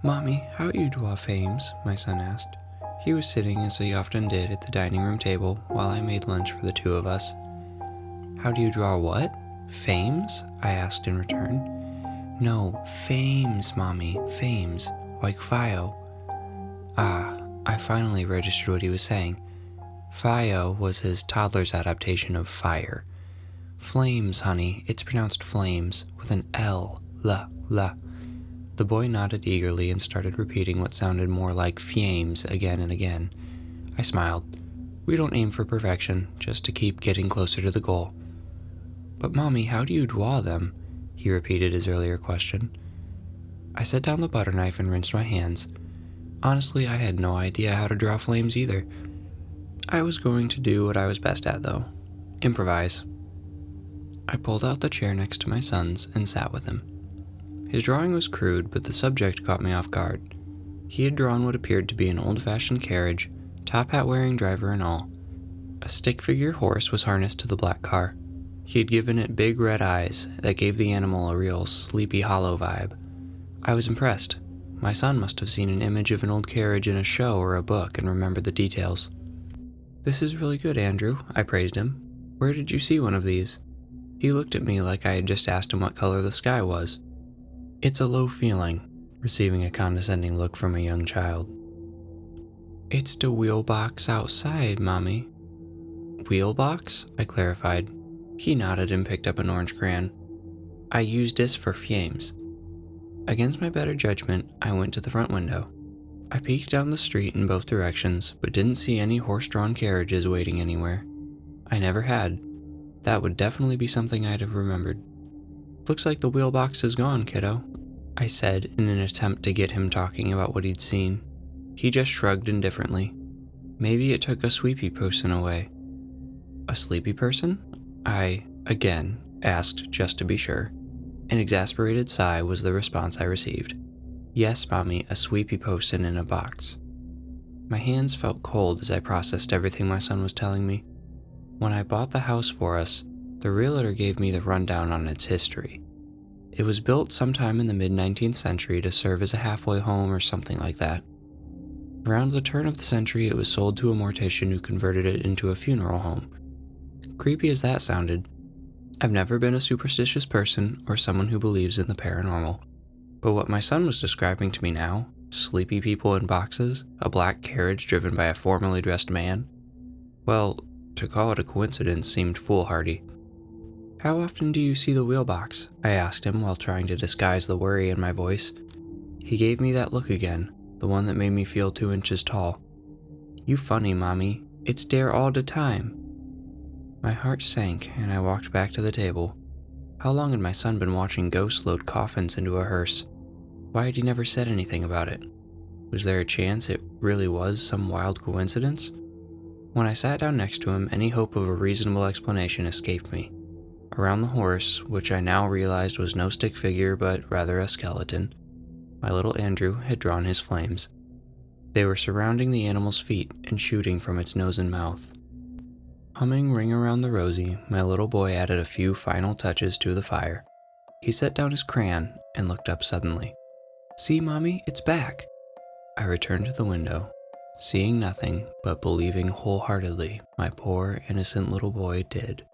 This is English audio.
Mommy, how do you draw flames? My son asked. He was sitting, as he often did, at the dining room table while I made lunch for the two of us. How do you draw what? Fames? I asked in return. No, fames, Mommy, fames, like Fio. Ah, I finally registered what he was saying. Fio was his toddler's adaptation of fire. Flames, honey, it's pronounced flames, with an L, la. The boy nodded eagerly and started repeating what sounded more like flames again and again. I smiled. We don't aim for perfection, just to keep getting closer to the goal. But Mommy, how do you draw them? He repeated his earlier question. I set down the butter knife and rinsed my hands. Honestly, I had no idea how to draw flames either. I was going to do what I was best at, though. Improvise. I pulled out the chair next to my son's and sat with him. His drawing was crude, but the subject caught me off guard. He had drawn what appeared to be an old-fashioned carriage, top hat-wearing driver and all. A stick-figure horse was harnessed to the black car. He had given it big red eyes that gave the animal a real Sleepy Hollow vibe. I was impressed. My son must have seen an image of an old carriage in a show or a book and remembered the details. This is really good, Andrew, I praised him. Where did you see one of these? He looked at me like I had just asked him what color the sky was. It's a low feeling, receiving a condescending look from a young child. It's the wheel box outside, Mommy. Wheel box? I clarified. He nodded and picked up an orange crayon. I used this for flames. Against my better judgment, I went to the front window. I peeked down the street in both directions, but didn't see any horse-drawn carriages waiting anywhere. I never had. That would definitely be something I'd have remembered. Looks like the wheel box is gone, kiddo, I said in an attempt to get him talking about what he'd seen. He just shrugged indifferently. Maybe it took a sleepy person away. A sleepy person? I, again, asked just to be sure. An exasperated sigh was the response I received. Yes, Mommy, a sleepy person in a box. My hands felt cold as I processed everything my son was telling me. When I bought the house for us, the realtor gave me the rundown on its history. It was built sometime in the mid-19th century to serve as a halfway home or something like that. Around the turn of the century, it was sold to a mortician who converted it into a funeral home. Creepy as that sounded, I've never been a superstitious person or someone who believes in the paranormal. But what my son was describing to me now, sleepy people in boxes, a black carriage driven by a formally dressed man, well, to call it a coincidence seemed foolhardy. How often do you see the wheel box? I asked him while trying to disguise the worry in my voice. He gave me that look again, the one that made me feel 2 inches tall. You funny, Mommy. It's there all the time. My heart sank and I walked back to the table. How long had my son been watching ghosts load coffins into a hearse? Why had he never said anything about it? Was there a chance it really was some wild coincidence? When I sat down next to him, any hope of a reasonable explanation escaped me. Around the horse, which I now realized was no stick figure but rather a skeleton, my little Andrew had drawn his flames. They were surrounding the animal's feet and shooting from its nose and mouth. Humming Ring Around the Rosie, my little boy added a few final touches to the fire. He set down his crayon and looked up suddenly. See, Mommy, it's back. I returned to the window, seeing nothing but believing wholeheartedly my poor innocent little boy did.